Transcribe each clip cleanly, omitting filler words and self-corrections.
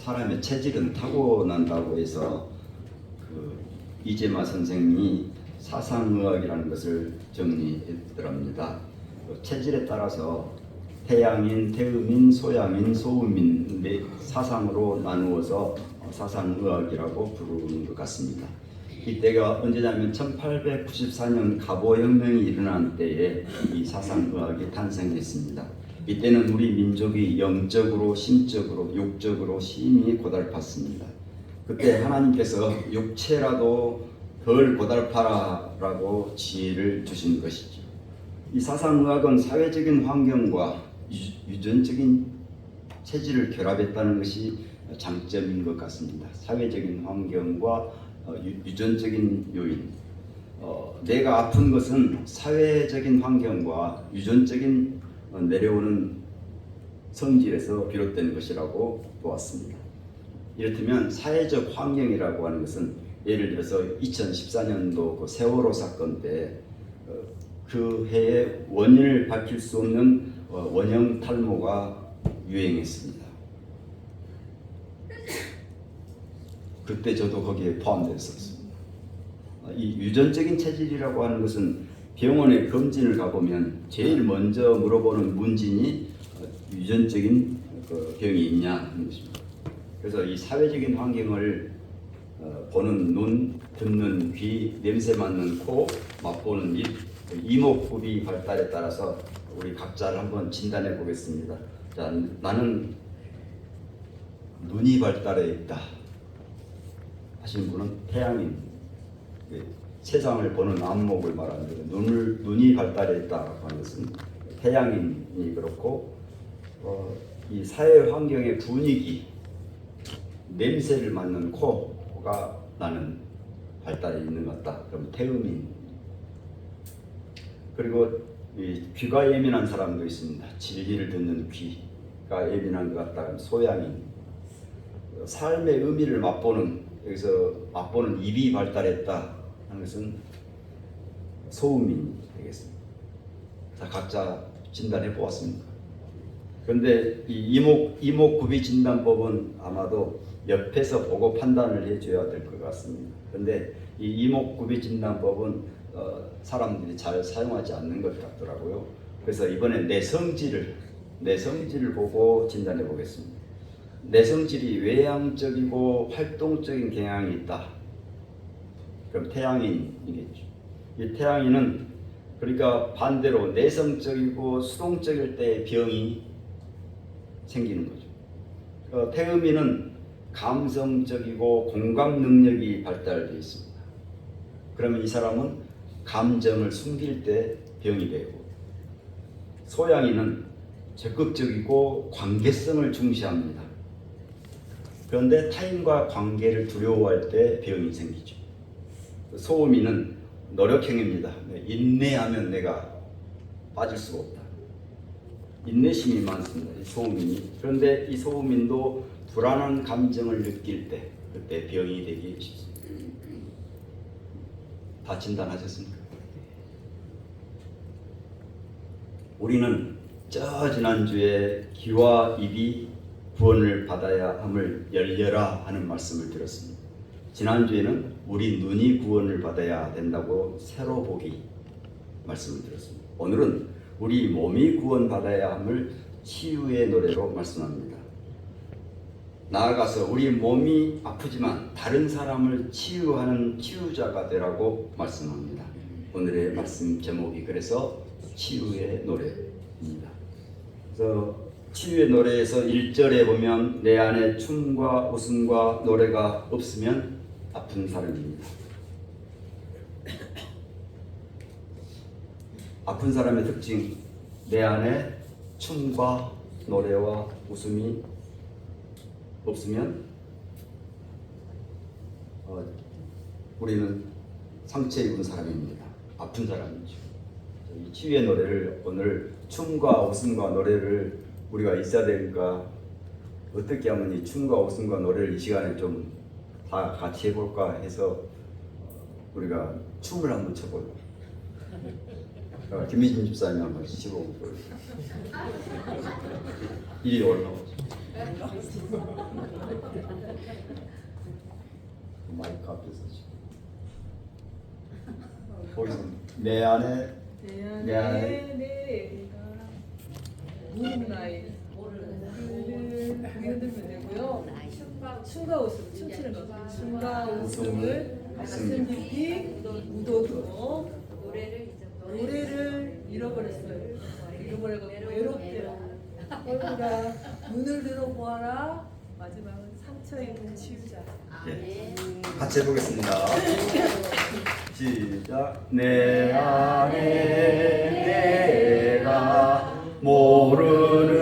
사람의 체질은 타고난다고 해서 이재마 선생이 사상의학이라는 것을 정리했더랍니다. 체질에 따라서 태양인, 태음인, 소양인, 소음인 네 사상으로 나누어서 사상의학이라고 부르는 것 같습니다. 이때가 언제냐면 1894년 갑오혁명이 일어난 때에 이 사상의학이 탄생했습니다. 이때는 우리 민족이 영적으로, 심적으로, 육적으로 심히 고달팠습니다. 그때 하나님께서 육체라도 덜 고달파라라고 지혜를 주신 것이죠. 이 사상의학은 사회적인 환경과 유전적인 체질을 결합했다는 것이 장점인 것 같습니다. 사회적인 환경과 유전적인 요인. 내가 아픈 것은 사회적인 환경과 유전적인 내려오는 성질에서 비롯된 것이라고 보았습니다. 이렇다면 사회적 환경이라고 하는 것은 예를 들어서 2014년도 그 세월호 사건 때 그 해의 원인을 밝힐 수 없는 원형 탈모가 유행했습니다. 그때 저도 거기에 포함됐었습니다. 이 유전적인 체질이라고 하는 것은 병원에 검진을 가보면 제일 먼저 물어보는 문진이 유전적인 병이 있냐 하는 것입니다. 그래서 이 사회적인 환경을 보는 눈, 듣는 귀, 냄새 맡는 코, 맛보는 입, 이목구비 발달에 따라서 우리 각자를 한번 진단해 보겠습니다. 자, 나는 눈이 발달해 있다 하시는 분은 태양인, 세상을 보는 안목을 말하는 눈이 발달해 있다고 하는 것은 태양인이 그렇고 이 사회 환경의 분위기, 냄새를 맡는 코가 나는 발달해 있는 것 같다. 그럼 태음인. 그리고 이 귀가 예민한 사람도 있습니다. 진리를 듣는 귀가 예민한 것 같다. 그럼 소양인. 삶의 의미를 맛보는, 여기서 맛보는 입이 발달했다 하는 것은 소음인이 되겠습니다. 자, 각자 진단해 보았습니다. 그런데 이 이목구비 진단법은 아마도 옆에서 보고 판단을 해줘야 될 것 같습니다. 그런데 이 이목구비 진단법은 사람들이 잘 사용하지 않는 것 같더라고요. 그래서 이번에 내성질을 보고 진단해 보겠습니다. 내성질이 외향적이고 활동적인 경향이 있다. 그럼 태양인이겠죠. 이 태양인은 그러니까 반대로 내성적이고 수동적일 때 병이 생기는 거죠. 태음인은 감성적이고 공감 능력이 발달되어 있습니다. 그러면 이 사람은 감정을 숨길 때 병이 되고, 소양인은 적극적이고 관계성을 중시합니다. 그런데 타인과 관계를 두려워할 때 병이 생기죠. 소음인은 노력형입니다. 인내하면 내가 빠질 수가 없다. 인내심이 많습니다. 이 소음인이. 그런데 이 소음인도 불안한 감정을 느낄 때 그때 병이 되기 쉽습니다. 다 진단하셨습니까? 우리는 지난주에 귀와 입이 구원을 받아야 함을 열려라 하는 말씀을 들었습니다. 지난주에는 우리 눈이 구원을 받아야 된다고 새로 보기 말씀을 들었습니다. 오늘은 우리 몸이 구원받아야 함을 치유의 노래로 말씀합니다. 나아가서 우리 몸이 아프지만 다른 사람을 치유하는 치유자가 되라고 말씀합니다. 오늘의 말씀 제목이 그래서 치유의 노래입니다. 그래서 치유의 노래에서 1절에 보면 내 안에 춤과 웃음과 노래가 없으면 아픈 사람입니다. 아픈 사람의 특징, 내 안에 춤과 노래와 웃음이 없으면 우리는 상처 입은 사람입니다. 아픈 사람이죠. 이 치유의 노래를 오늘 춤과 웃음과 노래를 우리가 있어야 되니까 어떻게 하면 이 춤과 웃음과 노래를 이 시간에 좀 다 같이 해볼까 해서 우리가 춤을 한번 춰볼까. 김미진 집사님 한번 시범 보여주세요. 이리 올라오죠. 마이크 앞에서 지금 거기서 내 안에 내가 모르는 나이 고개 흔들면 되고요. 춤과 웃음 춤추는 거 춤과 웃음을 가슴 깊이 묻어두고 노래를 잃어버렸어요. 잃어버려서 외롭대요. 얼굴아 눈을 들어보아라. 마지막은 상처 입은 치유자. 예. 같이 해보겠습니다. 시작. 내 안에 내가 모르는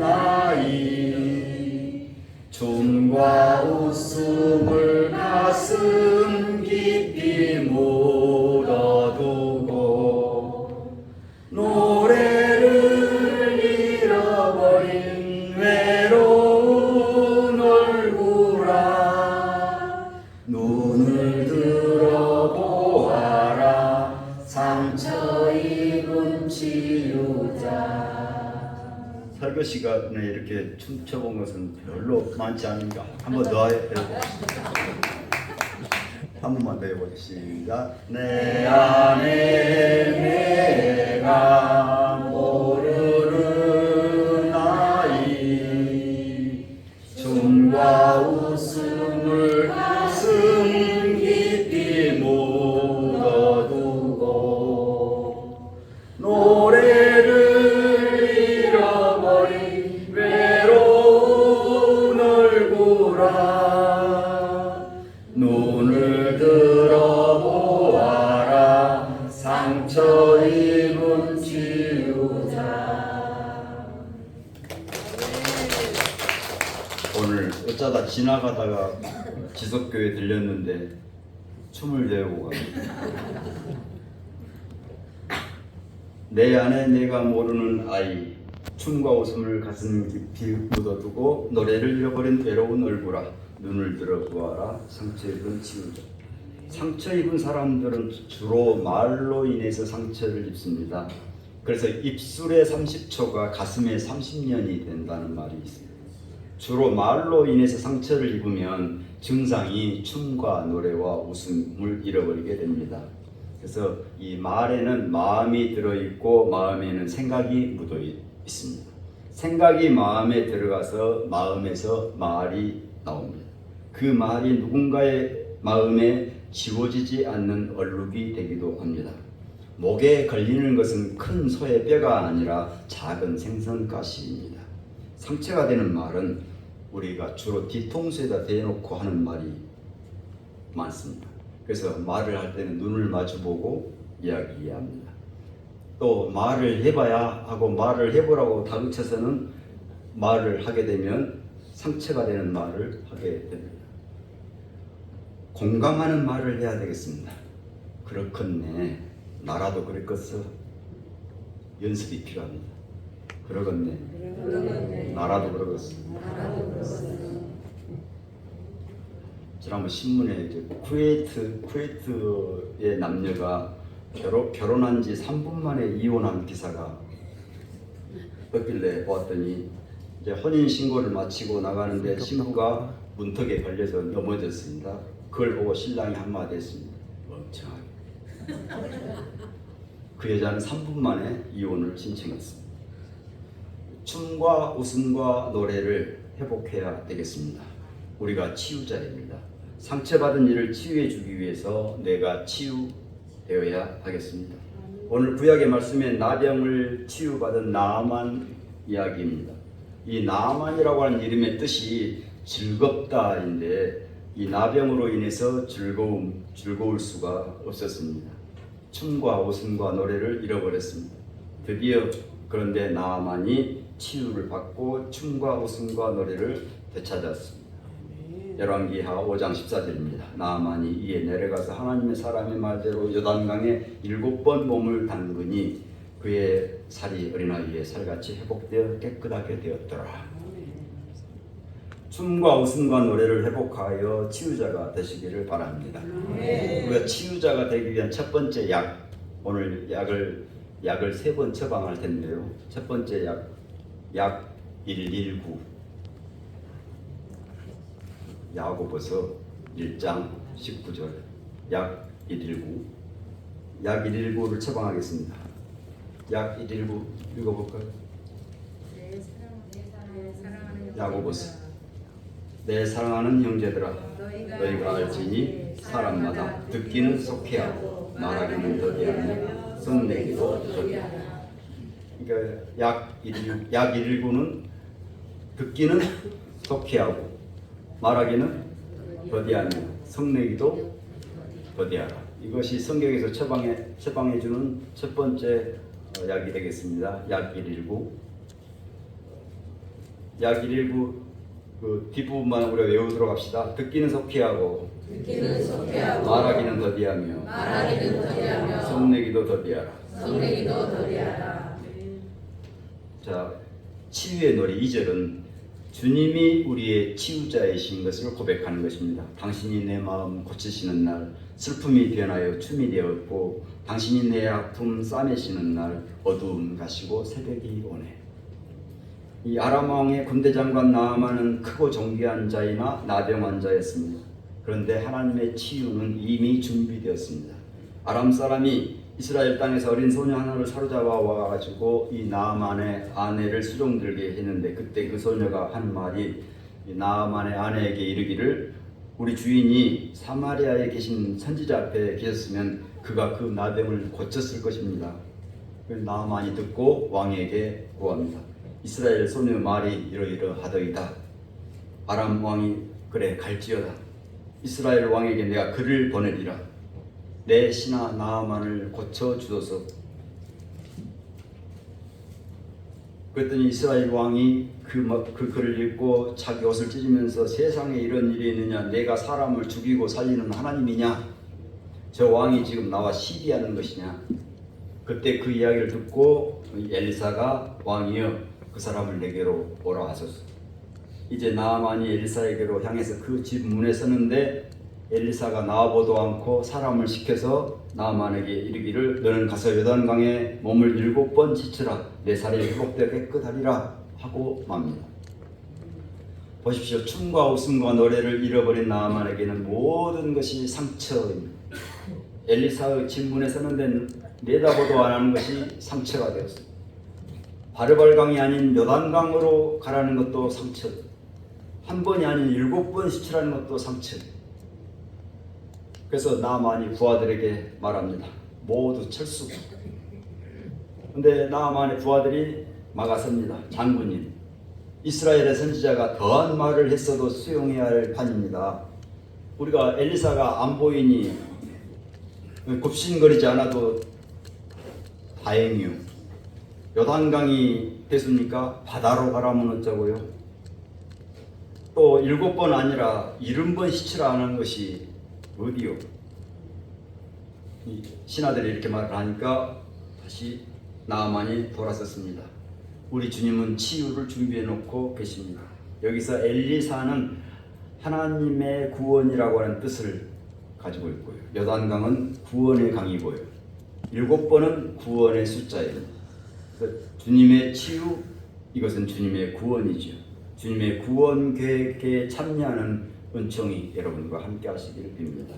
아이 춤과 웃음을 가슴 깊이 묻어두고 노래를 잃어버린 외로운 얼굴아 눈을 들어보아라 상처 입은 치유자. 설교 시간에 이렇게 춤춰본 것은 별로 많지 않으니까 한 번 더 해봅시다. 한 번만 더 해보죠. 시작. 내 안에 내가 모르는 아이 춤과 웃음을 가슴 깊이 묻어두고 노래를 잃어버린 외로운 얼굴아 눈을 들어보아라 상처 입은 치유자. 오늘 어쩌다 지나가다가 지석교회 들렸는데 춤을 배우고 갑니다. 내 안에 내가 모르는 아이 춤과 웃음을 가슴 깊이 묻어두고 노래를 잃어버린 외로운 얼굴아 눈을 들어보아라 상처 입은 치유자. 상처 입은 사람들은 주로 말로 인해서 상처를 입습니다. 그래서 입술의 30초가 가슴의 30년이 된다는 말이 있습니다. 주로 말로 인해서 상처를 입으면 증상이 춤과 노래와 웃음을 잃어버리게 됩니다. 그래서 이 말에는 마음이 들어있고 마음에는 생각이 묻어 있습니다. 생각이 마음에 들어가서 마음에서 말이 나옵니다. 그 말이 누군가의 마음에 지워지지 않는 얼룩이 되기도 합니다. 목에 걸리는 것은 큰 소의 뼈가 아니라 작은 생선가시입니다. 상처가 되는 말은 우리가 주로 뒤통수에다 대놓고 하는 말이 많습니다. 그래서 말을 할 때는 눈을 마주보고 이야기합니다. 또 말을 해봐야 하고 말을 해보라고 다그쳐서는 말을 하게 되면 상처가 되는 말을 하게 됩니다. 공감하는 말을 해야 되겠습니다. 그렇겠네. 나라도 그랬겠어. 연습이 필요합니다. 그러겠네. 나라도 그러겠어. 지난번 신문에 이제 쿠웨이트의 남녀가 결혼한 지 3분 만에 이혼한 기사가 떴길래 보았더니 이제 혼인 신고를 마치고 나가는데 신부가 문턱에 걸려서 넘어졌습니다. 그걸 보고 신랑이 한마디 했습니다. 멍청하게. 그 여자는 3분 만에 이혼을 신청했습니다. 춤과 웃음과 노래를 회복해야 되겠습니다. 우리가 치유자입니다. 상처받은 이를 치유해 주기 위해서 내가 치유되어야 하겠습니다. 오늘 구약의 말씀에 나병을 치유받은 나아만 이야기입니다. 이 나아만이라고 하는 이름의 뜻이 즐겁다인데 이 나병으로 인해서 즐거울 수가 없었습니다. 춤과 웃음과 노래를 잃어버렸습니다. 드디어 그런데 나아만이 치유를 받고 춤과 웃음과 노래를 되찾았습니다. 열왕기하 5장 14절입니다. 나아만이 이에 내려가서 하나님의 사람의 말대로 요단강에 7번 몸을 담그니 그의 살이 어린아이의 살같이 회복되어 깨끗하게 되었더라. 춤과 웃음과 노래를 회복하여 치유자가 되시기를 바랍니다. 우리가 치유자가 되기 위한 첫 번째 약, 오늘 약을 3번 처방할 텐데요. 첫 번째 약 119 야고보서 1장 19절 약 119 약 119를 처방하겠습니다. 약 119 읽어볼까요? 야고보서 내 사랑하는 형제들아 너희가 알지니 사람마다 듣기는 속히하고 말하기는 더디하며 성내기도 더디하다. 그러니까 약 119는 듣기는 속히하고 말하기는 더디하며 성내기도 더디하라. 이것이 성경에서 처방해 주는 첫 번째 약이 되겠습니다. 약 119. 약 119 그 뒷부분만 우리가 외우도록 합시다. 듣기는 속히하고 말하기는 더디하며 성내기도 더디하라. 자, 치유의 노래 2절은 주님이 우리의 치유자이신 것을 고백하는 것입니다. 당신이 내 마음 고치시는 날 슬픔이 변하여 춤이 되었고 당신이 내 아픔 싸매시는 날 어두움 가시고 새벽이 오네. 이 아람 왕의 군대 장관 나아만은 크고 정귀한 자이나 나병 환자였습니다. 그런데 하나님의 치유는 이미 준비되었습니다. 아람 사람이 이스라엘 땅에서 어린 소녀 하나를 사로잡아 와가지고 이 나아만의 아내를 수종들게 했는데 그때 그 소녀가 한 말이 나아만의 아내에게 이르기를 우리 주인이 사마리아에 계신 선지자 앞에 계셨으면 그가 그 나병을 고쳤을 것입니다. 나아만이 듣고 왕에게 고합니다. 이스라엘 소녀 말이 이러이러하더이다. 아람 왕이 그래 갈지어다. 이스라엘 왕에게 내가 글을 보내리라. 내 신하 나아만을 고쳐주소서. 그랬더니 이스라엘 왕이 그 글을 읽고 자기 옷을 찢으면서 세상에 이런 일이 있느냐? 내가 사람을 죽이고 살리는 하나님이냐? 저 왕이 지금 나와 시비하는 것이냐? 그때 그 이야기를 듣고 엘리사가 왕이여 그 사람을 내게로 오라 하소서. 이제 나아만이 엘리사에게로 향해서 그 집 문에 서는데 엘리사가 나와보도 않고 사람을 시켜서 나아만에게 이르기를 너는 가서 요단강에 몸을 7번 씻으라. 내 살이 회복되어 깨끗하리라 하고 맙니다. 보십시오. 춤과 웃음과 노래를 잃어버린 나아만에게는 모든 것이 상처입니다. 엘리사의 집 문에 서는데 내다보도 안 하는 것이 상처가 되었습니다. 바르발강이 아닌 요단강으로 가라는 것도 상처, 한 번이 아닌 7번 씻으라는 것도 상처. 그래서 나아만이 부하들에게 말합니다. 모두 철수. 근데 나아만의 부하들이 막아섭니다. 장군님, 이스라엘의 선지자가 더한 말을 했어도 수용해야 할 판입니다. 우리가 엘리사가 안 보이니 굽신거리지 않아도 다행이요. 요단강이 됐습니까? 바다로 가라면 어쩌고요? 또 7번 아니라 70번 씻으라 하는 것이 어디요? 이 신하들이 이렇게 말을 하니까 다시 나아만이 돌아섰습니다. 우리 주님은 치유를 준비해 놓고 계십니다. 여기서 엘리사는 하나님의 구원이라고 하는 뜻을 가지고 있고요. 요단강은 구원의 강이고요. 7번은 구원의 숫자입니다. 주님의 치유, 이것은 주님의 구원이죠. 주님의 구원 계획에 참여하는 은총이 여러분과 함께 하시기를 빕니다.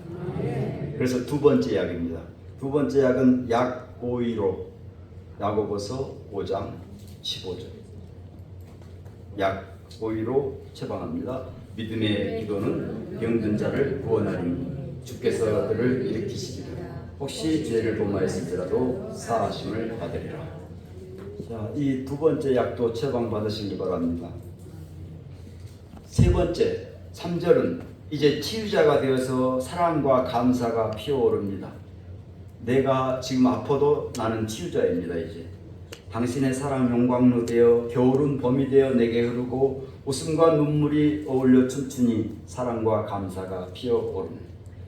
그래서 두 번째 약입니다. 두 번째 약은 약 5위로 야고보서 5장 15절 약 5위로 처방합니다. 믿음의 기도는 병든 자를 구원하리니 주께서 그를 일으키시리라. 혹시 죄를 범하였을지라도 사하심을 받으리라. 자, 이 두 번째 약도 처방 받으시기 바랍니다. 세 번째 3절은 이제 치유자가 되어서 사랑과 감사가 피어오릅니다. 내가 지금 아파도 나는 치유자입니다. 이제 당신의 사랑 용광로 되어 겨울은 봄이 되어 내게 흐르고 웃음과 눈물이 어울려 춤추니 사랑과 감사가 피어오르네.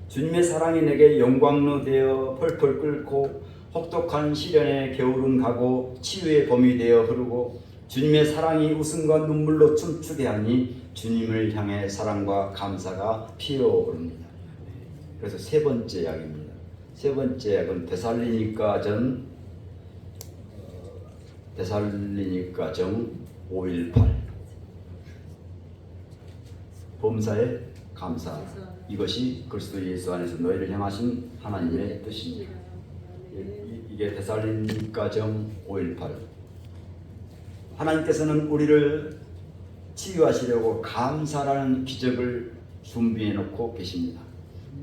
주님의 사랑이 내게 용광로 되어 펄펄 끓고 혹독한 시련의 겨울은 가고 치유의 봄이 되어 흐르고 주님의 사랑이 웃음과 눈물로 춤추게 하니 주님을 향해 사랑과 감사가 피어오릅니다. 그래서 세 번째 약입니다. 세 번째 약은 데살로니가전 5:18 범사에 감사. 이것이 그리스도 예수 안에서 너희를 향하신 하나님의 뜻입니다. 이게 데살로니가전 5:18. 하나님께서는 우리를 치유하시려고 감사라는 기적을 준비해 놓고 계십니다.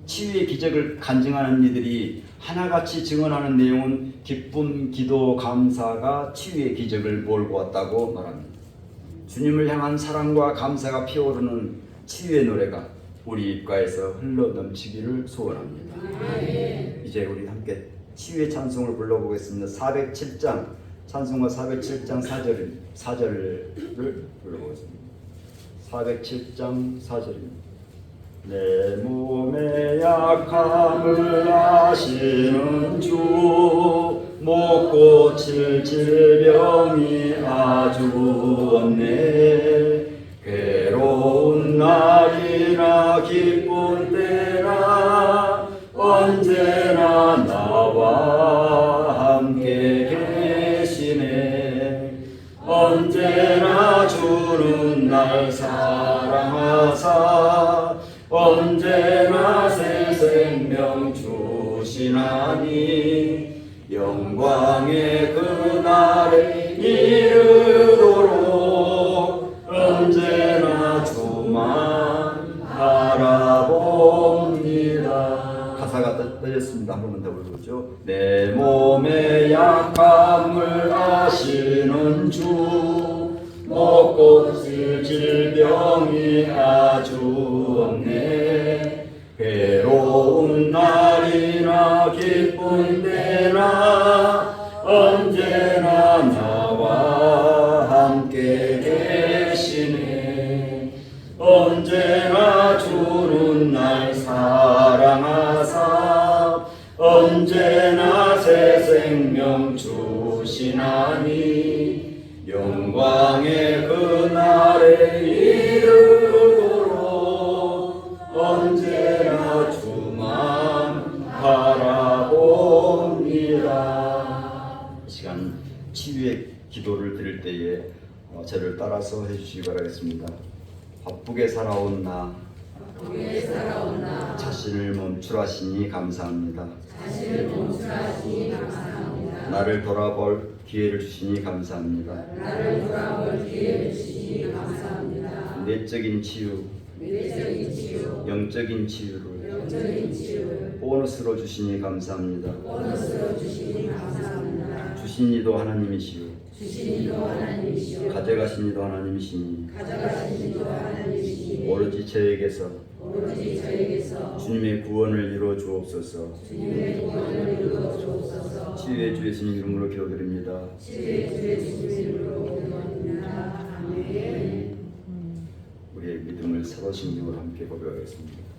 치유의 기적을 간증하는 이들이 하나같이 증언하는 내용은 기쁨, 기도, 감사가 치유의 기적을 몰고 왔다고 말합니다. 주님을 향한 사랑과 감사가 피어오르는 치유의 노래가 우리 입가에서 흘러 넘치기를 소원합니다. 이제 우리 함께 치유의 찬송을 불러보겠습니다. 407장 찬송가 407장 4절을 불러보겠습니다. 407장 4절입니다. 내 몸의 약함을 아시는 주, 못 고칠 질병이 아주 없네. 괴로운 날이나 기쁜 때나 언제나 나와 함께 계시네. 언제나 주는 날 사랑하사 언제나 새 생명 주시나니 영광의 그날에 이르도록 언제나 주만 바라봅니다. 가사가 떨렸습니다. 한 번만 더 불러보죠. 내 몸의 약함을 아시는 주, 못 고칠 질병이 아주 없네. 괴로운 날이나 기쁜 때나 언제나 나와 함께 계시네. 언제나 주는 날 사랑하사 언제나 새 생명 주시나니 영광의 그날에 이르도록 언제나 주만 바라봅니다. 이 시간 치유의 기도를 드릴 때에 저를 따라서 해주시기 바라겠습니다. 바쁘게 살아온 나 자신을 멈추라시니 감사합니다. 나를 돌아볼 기회를 주시니 감사합니다. 내적인 치유, 영적인 치유를 보너스로 주시니 감사합니다. 주신 이도 하나님이시오. 가져가신 이도 하나님이시니 오로지 저에게서 주님의 구원을 이루어 주옵소서. 치유의 주 예수님 이름으로 기도드립니다. 우리의 믿음을 서로 신경으로 함께 고백하겠습니다.